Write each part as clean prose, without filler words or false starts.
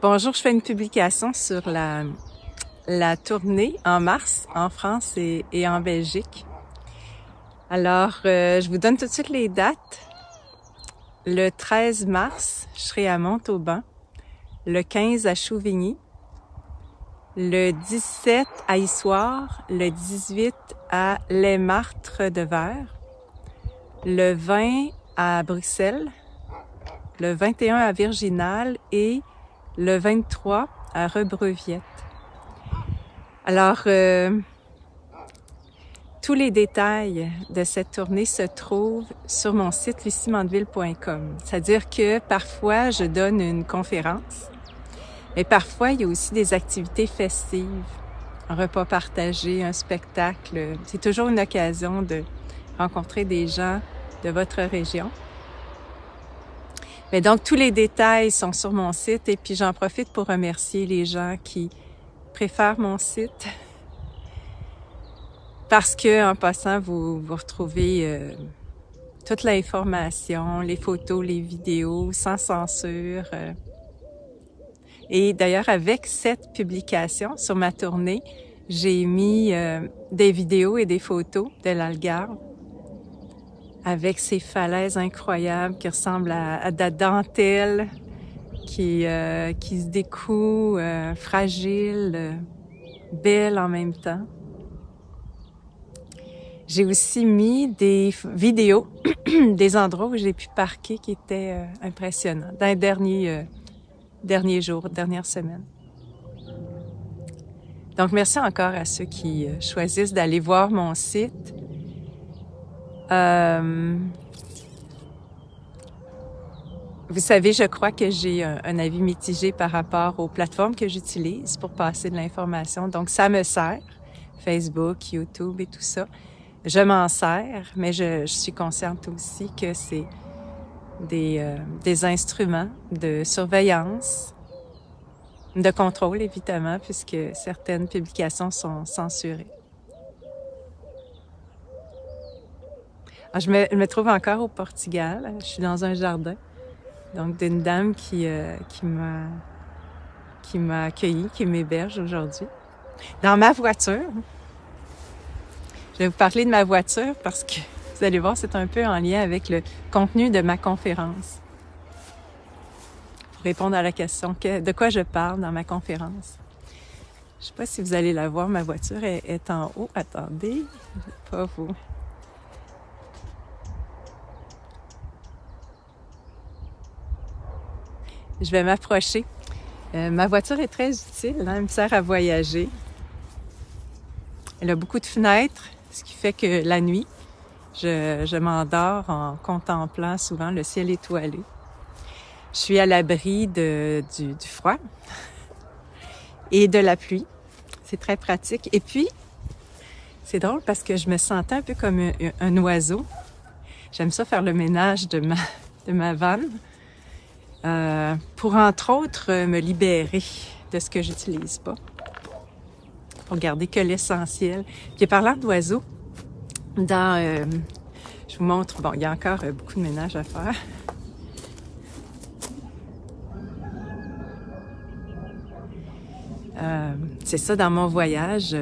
Bonjour, je fais une publication sur la tournée en mars en France et en Belgique. Alors, je vous donne tout de suite les dates. Le 13 mars, je serai à Montauban. Le 15 à Chouvigny. Le 17 à Issoire. Le 18 à Les Martres de Verre. Le 20 à Bruxelles. Le 21 à Virginal et le 23 à Rebreviette. Alors, tous les détails de cette tournée se trouvent sur mon site luciemandeville.com. C'est-à-dire que parfois, je donne une conférence, mais parfois, il y a aussi des activités festives, un repas partagé, un spectacle. C'est toujours une occasion de rencontrer des gens de votre région. Mais donc, tous les détails sont sur mon site et puis j'en profite pour remercier les gens qui préfèrent mon site parce que en passant, vous retrouvez toute l'information, les photos, les vidéos, sans censure. Et d'ailleurs, avec cette publication sur ma tournée, j'ai mis des vidéos et des photos de l'Algarve avec ces falaises incroyables qui ressemblent à de la dentelle, qui se découd, fragile, belle en même temps. J'ai aussi mis des vidéos des endroits où j'ai pu parquer qui étaient impressionnants dans les derniers jours, dernières semaines. Donc, merci encore à ceux qui choisissent d'aller voir mon site. Vous savez, je crois que j'ai un avis mitigé par rapport aux plateformes que j'utilise pour passer de l'information. Donc, ça me sert, Facebook, YouTube et tout ça. Je m'en sers, mais je suis consciente aussi que c'est des instruments de surveillance, de contrôle, évidemment, puisque certaines publications sont censurées. Alors, je me trouve encore au Portugal. Je suis dans un jardin. Donc, d'une dame qui m'a accueillie, qui m'héberge aujourd'hui. Dans ma voiture, je vais vous parler de ma voiture parce que, vous allez voir, c'est un peu en lien avec le contenu de ma conférence. Pour répondre à la question, de quoi je parle dans ma conférence. Je ne sais pas si vous allez la voir, ma voiture est en haut. Attendez, pas vous. Je vais m'approcher. Ma voiture est très utile, hein? Elle me sert à voyager. Elle a beaucoup de fenêtres, ce qui fait que la nuit, je m'endors en contemplant souvent le ciel étoilé. Je suis à l'abri du froid et de la pluie. C'est très pratique. Et puis, c'est drôle parce que je me sentais un peu comme un oiseau. J'aime ça faire le ménage de ma vanne. Pour, entre autres, me libérer de ce que j'utilise pas. Pour garder que l'essentiel. Puis, parlant d'oiseaux, je vous montre, bon, il y a encore beaucoup de ménage à faire. C'est ça, dans mon voyage,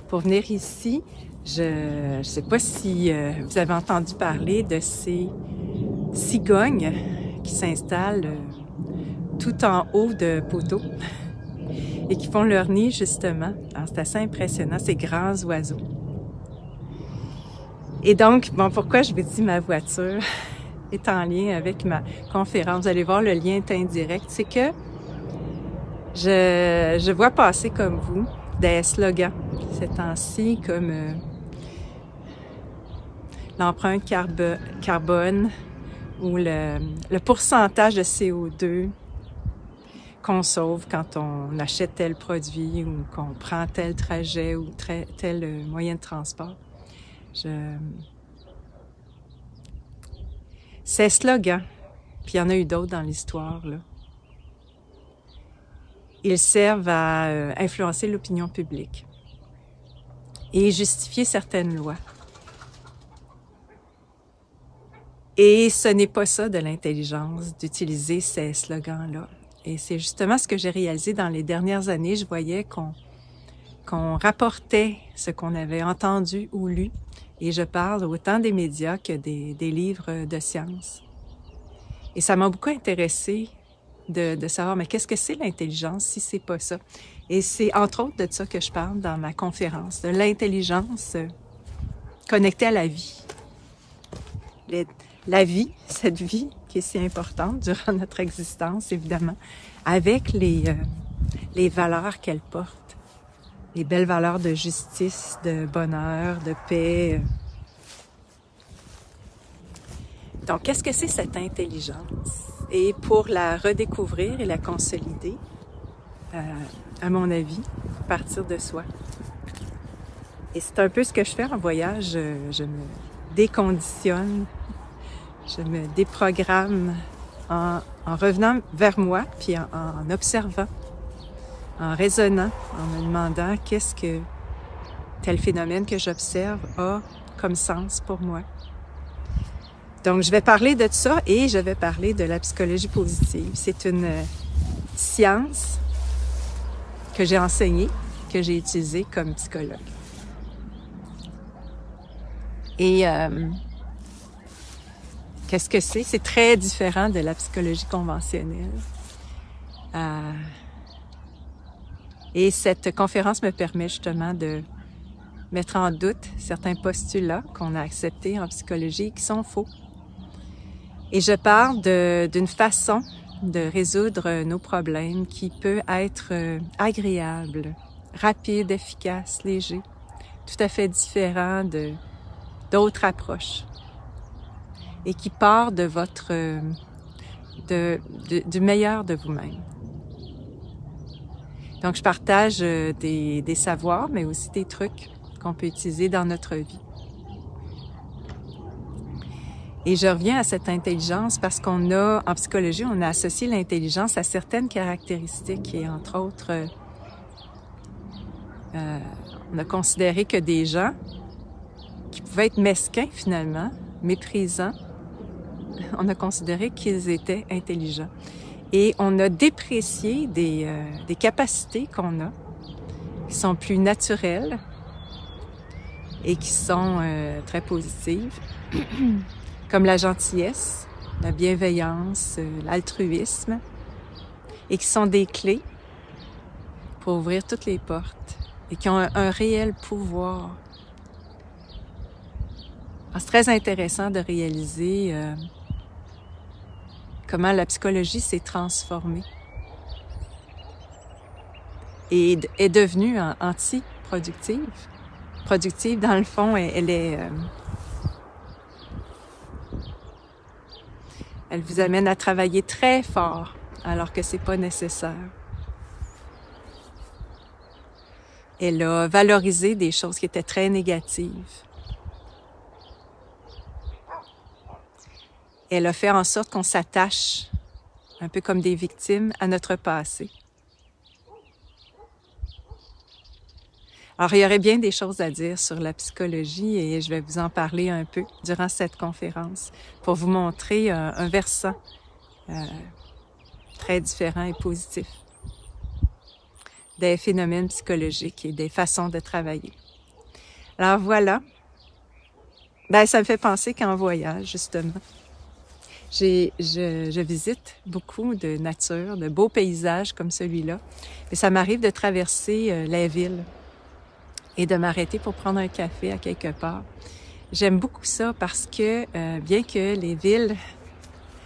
pour venir ici, je sais pas si vous avez entendu parler de ces cigognes qui s'installent tout en haut de poteaux et qui font leur nid, justement. Alors, c'est assez impressionnant, ces grands oiseaux. Et donc, bon, pourquoi je vous dis ma voiture est en lien avec ma conférence? Vous allez voir, le lien est indirect. C'est que je vois passer comme vous des slogans ces temps-ci, comme l'empreinte carbone ou le pourcentage de CO2 qu'on sauve quand on achète tel produit ou qu'on prend tel trajet ou tel moyen de transport. Ces slogans, puis il y en a eu d'autres dans l'histoire, là, ils servent à influencer l'opinion publique et justifier certaines lois. Et ce n'est pas ça de l'intelligence d'utiliser ces slogans-là. Et c'est justement ce que j'ai réalisé dans les dernières années. Je voyais qu'on rapportait ce qu'on avait entendu ou lu. Et je parle autant des médias que des livres de sciences. Et ça m'a beaucoup intéressée de savoir, mais qu'est-ce que c'est l'intelligence si c'est pas ça? Et c'est entre autres de ça que je parle dans ma conférence, de l'intelligence connectée à la vie. La vie, cette vie qui est si importante durant notre existence, évidemment, avec les valeurs qu'elle porte, les belles valeurs de justice, de bonheur, de paix. Donc, qu'est-ce que c'est cette intelligence? Et pour la redécouvrir et la consolider, à mon avis, partir de soi. Et c'est un peu ce que je fais en voyage. Je me déconditionne, je me déprogramme en revenant vers moi, puis en observant, en raisonnant, en me demandant qu'est-ce que tel phénomène que j'observe a comme sens pour moi. Donc, je vais parler de ça et je vais parler de la psychologie positive. C'est une science que j'ai enseignée, que j'ai utilisée comme psychologue. Et qu'est-ce que c'est? C'est très différent de la psychologie conventionnelle. Et cette conférence me permet justement de mettre en doute certains postulats qu'on a acceptés en psychologie qui sont faux. Et je parle d'une façon de résoudre nos problèmes qui peut être agréable, rapide, efficace, léger, tout à fait différent d'autres approches et qui part de votre du meilleur de vous-même. Donc, je partage des savoirs, mais aussi des trucs qu'on peut utiliser dans notre vie. Et je reviens à cette intelligence parce en psychologie, on a associé l'intelligence à certaines caractéristiques et entre autres, on a considéré que des gens qui pouvaient être mesquins finalement, méprisants, on a considéré qu'ils étaient intelligents. Et on a déprécié des capacités qu'on a, qui sont plus naturelles et qui sont très positives, comme la gentillesse, la bienveillance, l'altruisme, et qui sont des clés pour ouvrir toutes les portes et qui ont un réel pouvoir. Alors, c'est très intéressant de réaliser comment la psychologie s'est transformée et est devenue anti-productive. Productive, dans le fond, elle vous amène à travailler très fort alors que c'est pas nécessaire. Elle a valorisé des choses qui étaient très négatives. Elle a fait en sorte qu'on s'attache, un peu comme des victimes, à notre passé. Alors, il y aurait bien des choses à dire sur la psychologie et je vais vous en parler un peu durant cette conférence pour vous montrer un versant très différent et positif des phénomènes psychologiques et des façons de travailler. Alors voilà, ça me fait penser qu'en voyage, justement, je visite beaucoup de nature, de beaux paysages comme celui-là, mais ça m'arrive de traverser la ville et de m'arrêter pour prendre un café à quelque part. J'aime beaucoup ça parce que, bien que les villes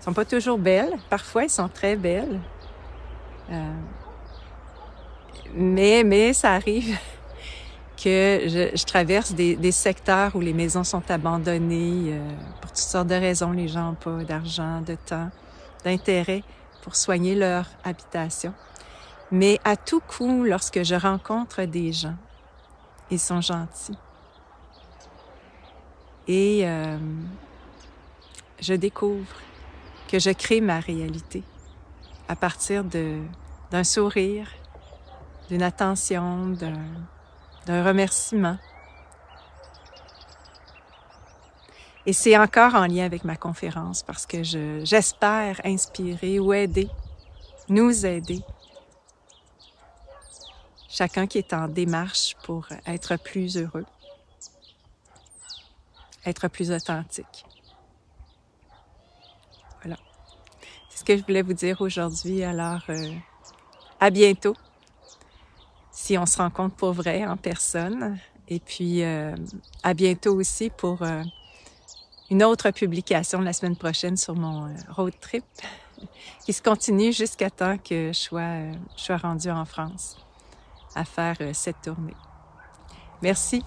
sont pas toujours belles, parfois elles sont très belles, mais ça arrive que je traverse des secteurs où les maisons sont abandonnées pour toutes sortes de raisons. Les gens n'ont pas d'argent, de temps, d'intérêt pour soigner leur habitation. Mais à tout coup, lorsque je rencontre des gens, ils sont gentils. Et je découvre que je crée ma réalité à partir d'un sourire, d'une attention, d'un remerciement. Et c'est encore en lien avec ma conférence parce que j'espère inspirer ou aider nous aider. Chacun qui est en démarche pour être plus heureux, être plus authentique. Voilà. C'est ce que je voulais vous dire aujourd'hui. Alors, à bientôt, si on se rencontre pour vrai, en personne. Et puis, à bientôt aussi pour une autre publication la semaine prochaine sur mon road trip qui se continue jusqu'à temps que je sois rendue en France à faire cette tournée. Merci.